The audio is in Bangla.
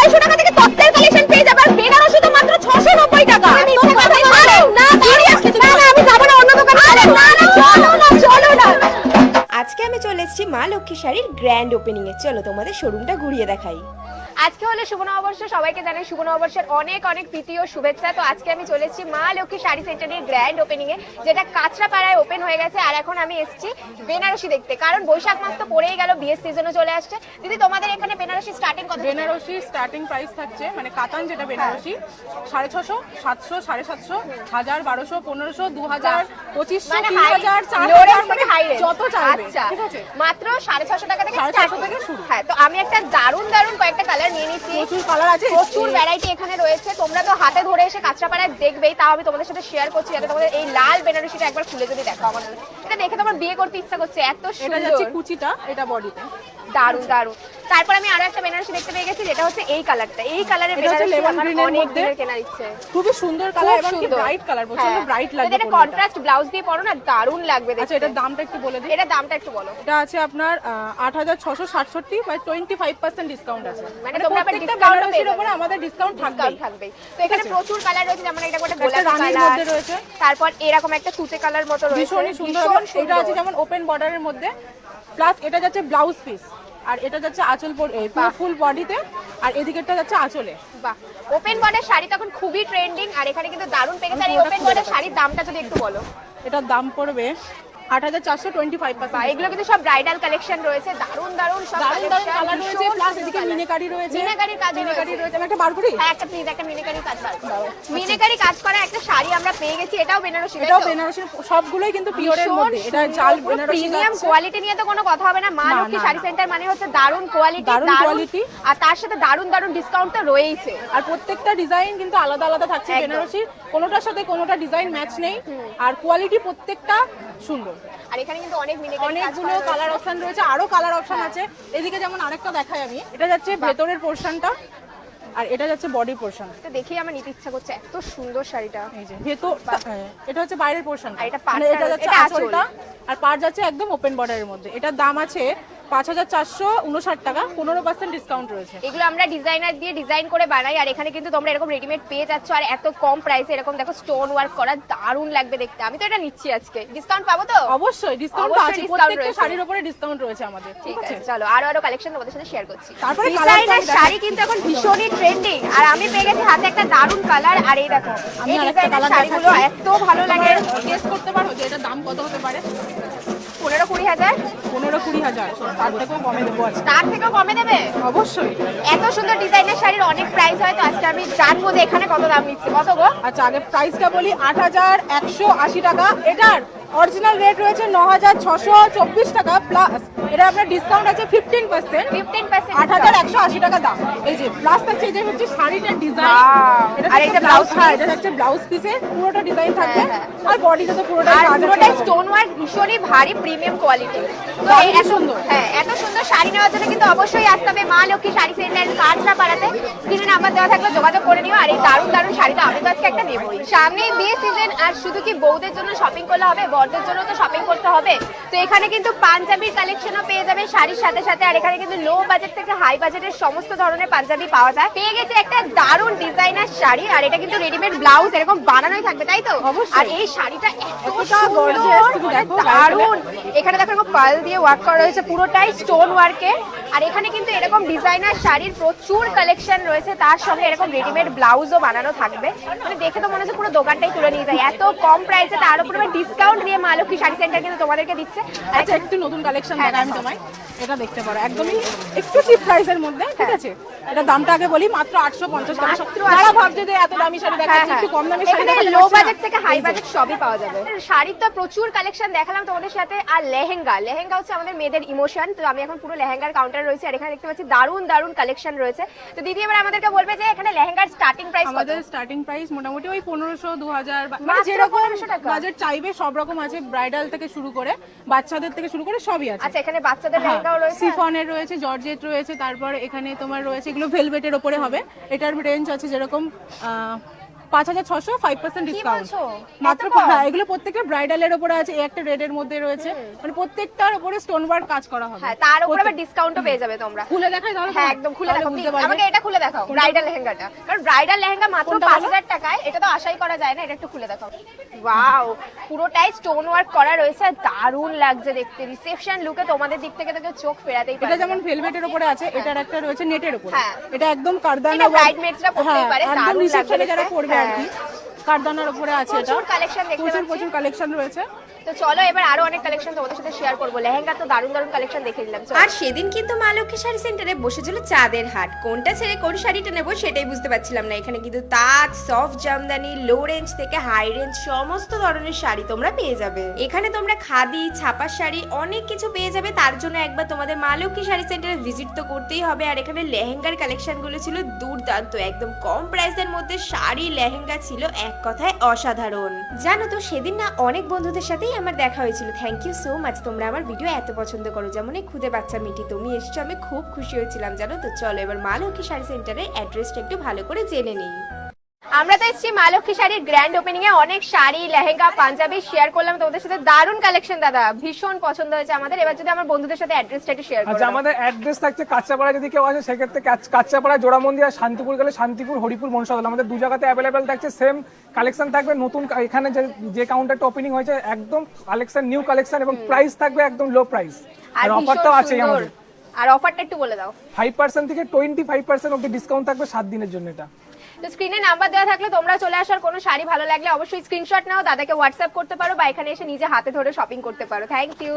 250 টাকা থেকে তত্ত্বের কালেকশন পেয়ে যাবে আর বেনারসি তো মাত্র 690 টাকা। আরে না সিরিয়াসলি না না আমি যাব না অন্য দোকানে। আরে না না চলো না। আজকে আমি চলে এসেছি মা লক্ষ্মী শাড়ির গ্র্যান্ড ওপেনিং এ। চলো তোমাদের শোরুমটা ঘুরিয়ে দেখাই। আজকে হলো শুভ নববর্ষ, সবাইকে জানাই শুভ নববর্ষের অনেক অনেক প্রীতি ও শুভেচ্ছা। তো আজকে আমি চলে এসেছি মা লক্ষ্মী শাড়ি সেন্টারের গ্র্যান্ড ওপেনিং এ, যেটা কাঁচরাপাড়ায় ওপেন হয়ে গেছে। আর এখন আমি এসেছি বেনারসি দেখতে, কারণ বৈশাখ মাস তো পড়েই গেল, বিয়ের সিজনও চলে আসছে। দিদি তোমাদের এখানে বেনারসি স্টার্টিং কত? বেনারসি স্টার্টিং প্রাইস থাকছে মানে কাতান যেটা বেনারসি 650, 700, 750, 1000, 1200, 1500, 2000, 2500, মানে 3000, low 4000 range থেকে high range। যত চাইবে। আচ্ছা, ঠিক আছে, মাত্র 650 টাকা থেকে 650 থেকে শুরু। হ্যাঁ, তো আমি একটা দারুন কয়েকটা কালার নিয়ে নিচ্ছি। প্রচুর কালার আছে, প্রচুর ভ্যারাইটি এখানে রয়েছে। তোমরা তো হাতে ধরে এসে কাঁচরাপাড়ায় দেখবেই, তাও আমি তোমাদের সাথে শেয়ার করছি যাতে তোমাদের এই লাল বেনারসিটা একবার খুলে যদি দেখো। আমার এটা দেখে তোমার বিয়ে করতে ইচ্ছা করছে, এত এটা যাচ্ছে সুন্দর। কুচিটা, এটা বডিতে দারুন। তারপর আমি আরো একটা বেনারসি দেখতে পেয়ে গেছি, যেটা হচ্ছে এই কালারটা। এই কালারের এটা হচ্ছে বেনারসি lemon আমার green এর অনেক মধ্যে। দিনের কেনার ইচ্ছে। খুবই সুন্দর কালার এবং কি সুন্দর। ব্রাইট কালার, প্রচন্ড হ্যাঁ। ব্রাইট যদি লাগবে। এটা কন্ট্রাস্ট ব্লাউজ দিয়ে পরো না, দারুন লাগবে দেখতে। আচ্ছা, এটার দামটা একটু বলে দিই। এটা দামটা একটু বলো। এটা আছে আপনার 8667 বাই 25% ডিসকাউন্ট আছে। মানে তোমরা আবার প্রত্যেকটা ডিসকাউন্ট পেয়ে বেনারসির যাবে। উপরে আমাদের ডিসকাউন্ট থাকবে। তো এখানে প্রচুর কালার রয়েছে, যেমন এটা একটা গোলাপি রানীর কালার মধ্যে রয়েছে। তারপর এরকম একটা তুতে কালার মতো রয়েছে, ভীষণই সুন্দর। এটা আছে যেমন ওপেন বর্ডারের মধ্যে, প্লাস এটা যাচ্ছে ব্লাউজ পিস, আর এটা যাচ্ছে আঁচল পুরো ফুল বডিতে, আর এদিকেরটা যাচ্ছে আঁচলে। বাহ, ওপেন বর্ডার শাড়ি তো এখন খুবই ট্রেন্ডিং, আর এখানে কিন্তু দারুন পেয়ে গেছে। আর এই ওপেন বর্ডার শাড়ির দামটা যদি একটু বলো। এটার দাম পড়বে 8425%। এগুলো কিন্তু সব ব্রাইডাল কালেকশন রয়েছে, দারুন সব কালার রয়েছে, প্লাস এদিকে মিনিকারি রয়েছে। মিনাকারির কাজ রয়েছে। আমি একটা বার করি। হ্যাঁ, একটা প্লিজ একটা মিনাকারি কাজ দাও। মিনাকারি কাজ করা একটা শাড়ি আমরা পেয়ে গেছি, এটাও বেনারসি। এটাও বেনারসি, সবগুলোই কিন্তু পিওরের মধ্যে। এটা জাল বেনারসি, প্রিমিয়াম কোয়ালিটি নিয়ে তো কোনো কথা হবে না। মা লক্ষ্মী শাড়ি সেন্টার মানে হচ্ছে দারুন কোয়ালিটি, দারুণ কোয়ালিটি, আর তার সাথে দারুন ডিসকাউন্ট তো রয়েইছে। আর প্রত্যেকটা ডিজাইন কিন্তু আলাদা আলাদা থাকছে বেনারসির, কোনোটার সাথে কোনোটা ডিজাইন ম্যাচ নেই, আর কোয়ালিটি প্রত্যেকটা সুন্দর। আর এখানে কিন্তু অনেকগুলো কালার অপশন রয়েছে, আরো কালার অপশন আছে। এদিকে যেমন আরেকটা দেখাই আমি, এটা যাচ্ছে ভেতরের পোরশনটা, আর এটা যাচ্ছে বডি পোরশন। এটা দেখেই আমার নিতে ইচ্ছা করছে, এত সুন্দর শাড়িটা। এই যে ভেতর, এটা হচ্ছে বাইরের পোরশন, আর এটা মানে এটা যাচ্ছে এটা আঁচলটা, আর পাড় যাচ্ছে একদম ওপেন বর্ডারের মধ্যে। এটার দাম আছে 5459 টাকা, 15% ডিসকাউন্ট রয়েছে। এগুলো আমরা ডিজাইনার দিয়ে ডিজাইন করে বানাই, আর এখানে কিন্তু তোমরা এরকম রেডিমেড পেয়ে যাচ্ছ, আর এত কম প্রাইসে এরকম দেখো স্টোন ওয়ার্ক করা, দারুণ লাগবে দেখতে। আমি তো এটা নিচ্ছি আজকে। ডিসকাউন্ট পাবো তো? অবশ্যই ডিসকাউন্ট অবশ্যই আছে, discount প্রত্যেকটা রয়েছে। শাড়ির উপরে ডিসকাউন্ট রয়েছে আমাদের। ঠিক আছে, চলো আরো কালেকশন তোমাদের সাথে শেয়ার করছি। তারপরে ডিজাইনার শাড়ি কিন্তু এখন ভীষণই ট্রেন্ডিং, আর আমি পেয়ে গেছি হাতে একটা দারুণ কালার। আর এই দেখো, আমি এই আরেকটা ডিজাইনার কালার শাড়িগুলো এত ভালো লাগে। গেস করতে পারো যে এটা দাম কত হতে পারে? 15-20 হাজার। 15-20 হাজার, তার থেকেও কমে দেবো আজকে। তার থেকেও কমে দেবে? অবশ্যই। এত সুন্দর ডিজাইনের শাড়ির অনেক প্রাইস হয়, তো আজকে আমি জানবো যে এখানে কত দাম নিচ্ছে। কত গো? আচ্ছা, আগে প্রাইসটা বলি। 8180 টাকা। এটার অরিজিনাল রেট রয়েছে 9624 টাকা, প্লাস এটা আপনার ডিসকাউন্ট আছে 15%। 15% 8180 টাকা দাম। এই যে প্লাস থাকছে, এই যে হচ্ছে শাড়িটার ডিজাইন, আর এটা ব্লাউজ পিস। এটা হচ্ছে ব্লাউজ পিসে পুরোটা ডিজাইন থাকবে, হ্যাঁ। আর বডিতে তো পুরোটা আর কাজ আছে। পুরোটাই স্টোন ওয়ার্ক, ভীষণই ভারী প্রিমিয়াম কোয়ালিটি। তো এই এত সুন্দর, হ্যাঁ এত সুন্দর শাড়ি নেওয়ার জন্য কিন্তু অবশ্যই আসতে হবে মা লক্ষ্মী শাড়ি সেন্টার, কাঁচরাপাড়াতে। স্ক্রিনে নাম্বার দেওয়া থাকলে যোগাযোগ করে নিও। আর এই দারুণ শাড়িটা আমি তো আজকে একটা নেবই। সামনেই বিয়ে সিজন, আর শুধু কি বউদের জন্য শপিং করলে হবে, বরদের জন্য তো শপিং করতে হবে। তো এখানে কিন্তু পাঞ্জাবির কালেকশনও পেয়ে যাবে শাড়ির সাথে সাথে, আর এখানে কিন্তু লো বাজেট থেকে হাই বাজেটের সমস্ত ধরনের পাঞ্জাবি পাওয়া যায়। পেয়ে গেছে একটা দারুণ ডিজাইনার শাড়ি, আর এটা কিন্তু রেডিমেড ব্লাউজ এরকম বানানোই থাকবে, তাই তো? অবশ্যই। আর এই শাড়িটা এতটা gorgeous, তুমি দেখো, দারুণ। এখানে দেখো এরকম পার্ল দিয়ে ওয়ার্ক করা হয়েছে, পুরোটাই স্টোন ওয়ার্কে। আর এখানে কিন্তু এরকম ডিজাইনার শাড়ির প্রচুর কালেকশন রয়েছে, তার সঙ্গে এরকম রেডিমেড ব্লাউজও বানানো থাকবে। মানে দেখে তো মনে হচ্ছে পুরো দোকানটাই তুলে নিয়ে যায়, এত কম প্রাইসে, তার উপরে ডিসকাউন্ট দিয়ে মা লক্ষ্মী শাড়ি সেন্টার কিন্তু তোমাদেরকে দিচ্ছে। আর আচ্ছা, একটু নতুন কালেকশন হ্যাঁ, দেখাই আমি তোমায়। এটা দেখতে পারো, একদমই একটু চিপ প্রাইসের মধ্যে। ঠিক আছে, এটা দামটা আগে বলি, মাত্র 850 টাকা। মাত্র যারা ভাবছে যে এত দামি শাড়ি দেখাচ্ছে, একটু কম দামি শাড়ি দেখাচ্ছে, লো বাজেট থেকে হাই বাজেট সবই পাওয়া যাবে। শাড়ির তো প্রচুর কালেকশন দেখালাম তোমাদের সাথে। আর লেহেঙ্গা হচ্ছে আমাদের মেয়েদের ইমোশন। তো আমি এখন পুরো লেহেঙ্গার কাউন্টার রয়েছে, আর এখানে দেখতে পাচ্ছি দারুণ কালেকশন রয়েছে। তো দিদি এবার আমাদেরকে বলবে যে এখানে লেহেঙ্গার স্টার্টিং প্রাইস কত? আমাদের স্টার্টিং প্রাইস মোটামুটি ওই 1500-2000, মানে মাত্র যেরকম 1500 টাকা? বাজেট চাইবে সব রকম আছে। ব্রাইডাল থেকে শুরু করে বাচ্চাদের থেকে শুরু করে সবই আছে। আচ্ছা, এখানে বাচ্চাদের লেহেঙ্গাও রয়েছে। সিফনের রয়েছে, জর্জেট রয়েছে, তারপর এখানে তোমার রয়েছে এগুলো ভেলভেটের উপরে হবে। এটার রেঞ্জ আছে যেরকম 5,600 5% ডিসকাউন্ট বলছো? মাত্র। এত কম? হ্যাঁ, এগুলো প্রত্যেকটা ব্রাইডালের উপরে আছে, এই একটা রেডের মধ্যে রয়েছে, মানে প্রত্যেকটার উপরে স্টোন ওয়ার্ক কাজ করা হবে। হ্যাঁ, তার উপর আবার ডিসকাউন্টও পেয়ে যাবে তোমরা। খুলে দেখাই তাহলে? হ্যাঁ, একদম খুলে তাহলে দেখাও বুঝতে please। পারবে। আমাকে এটা খুলে দেখাও, ব্রাইডাল লেহেঙ্গাটা। কারণ ব্রাইডাল লেহেঙ্গা মাত্র কোনটা বলো? 5,000 টাকায়, এটা তো আশাই করা যায় না। এটা একটু খুলে দেখাও। ওয়াও, পুরোটাই স্টোন ওয়ার্ক করা রয়েছে, আর দারুণ লাগছে দেখতে। রিসেপশন লুকে তোমাদের দিক থেকে তো কেউ চোখ ফেরাতেই এটা পারবে না। যেমন ভেলভেটের উপরে আছে, এটার একটা রয়েছে নেটের উপরে। হ্যাঁ। এটা একদম কারদানা এটা bridesmaids-রা পরতেই পারে, একদম দারুণ লাগবে রিসেপশনে যারা দেখতে। পরবে আর কি, হ্যাঁ। কারদানার উপরে আছে। এটা প্রচুর কালেকশন দেখতে প্রচুর পাচ্ছি। প্রচুর কালেকশন রয়েছে। তো চলো এবার আরো অনেক কালেকশন তোমাদের সাথে শেয়ার করবো। লেহেঙ্গা তো দারুণ দারুণ কালেকশন দেখে দিলাম। চলো। আর সেদিন কিন্তু মা লক্ষ্মী শাড়ি সেন্টারে বসেছিল চাঁদের হাট। কোনটা ছেড়ে কোন শাড়িটা নেবো সেটাই বুঝতে পারছিলাম না। এখানে কিন্তু তাজ, সফট জামদানি, লো রেঞ্জ থেকে হাই রেঞ্জ সমস্ত ধরনের শাড়ি তোমরা পেয়ে যাবে। এখানে তোমরা খাদি, ছাপার শাড়ি অনেক কিছু পেয়ে যাবে। তার জন্য একবার তোমাদের মা লক্ষ্মী শাড়ি সেন্টারে ভিজিট তো করতেই হবে। আর এখানে লেহেঙ্গার কালেকশন গুলো ছিল দুর্দান্ত, একদম কম প্রাইসের মধ্যে শাড়ি লেহেঙ্গা ছিল এক কথায় অসাধারণ। জানো তো সেদিন না অনেক বন্ধুদের সাথেই আমার দেখা হয়েছিল। থ্যাংক ইউ সো মাচ, তোমরা আমার ভিডিও এত পছন্দ করো। যেমন এই খুদে বাচ্চা মিটি, তুমি এসেছো, আমি খুব খুশি হয়েছিলাম জানো তো। চলো এবার মা লক্ষ্মী শাড়ি সেন্টারের অ্যাড্রেসটা একটু ভালো করে জেনে নিই। আমরা তো এসেছি মা লক্ষ্মী শাড়ির গ্র্যান্ড ওপেনিং এ। অনেক শাড়ি, লেহেঙ্গা, পাঞ্জাবি শেয়ার করলাম তোমাদের সাথে। দারুণ কালেকশন দাদা, ভীষণ পছন্দ হয়েছে আমাদের। এবার যদি আমার বন্ধুদের সাথে অ্যাড্রেসটা একটু শেয়ার আচ্ছা, করো। আমাদের অ্যাড্রেস থাকছে কাঁচাপাড়া। যদি কেউ আসে সেক্ষেত্রে কাঁচাপাড়া, জোড়ামন্দির, আর শান্তিপুর গেলে শান্তিপুর, হরিপুর, মনসাদল, আমাদের দু জায়গাতে অ্যাভেলেবেল থাকছে। সেম কালেকশন থাকবে। নতুন এখানে যে কাউন্টারটা ওপেনিং হয়েছে একদম কালেকশন, নিউ কালেকশন, এবং প্রাইস থাকবে একদম লো প্রাইস। আর ভীষণ অফারটাও আছে সুন্দর। আমাদের। আর অফারটা একটু বলে দাও। 5% থেকে 25% অব্দি ডিসকাউন্ট থাকবে 7 দিনের জন্য। এটা তো স্ক্রিনে নাম্বার দেওয়া থাকলে তোমরা চলে আসার, কোনো শাড়ি ভালো লাগলে অবশ্যই স্ক্রিনশট নাও, দাদাকে হোয়াটসঅ্যাপ করতে পারো, বা এখানে এসে নিজে হাতে ধরে শপিং করতে পারো। Thank you.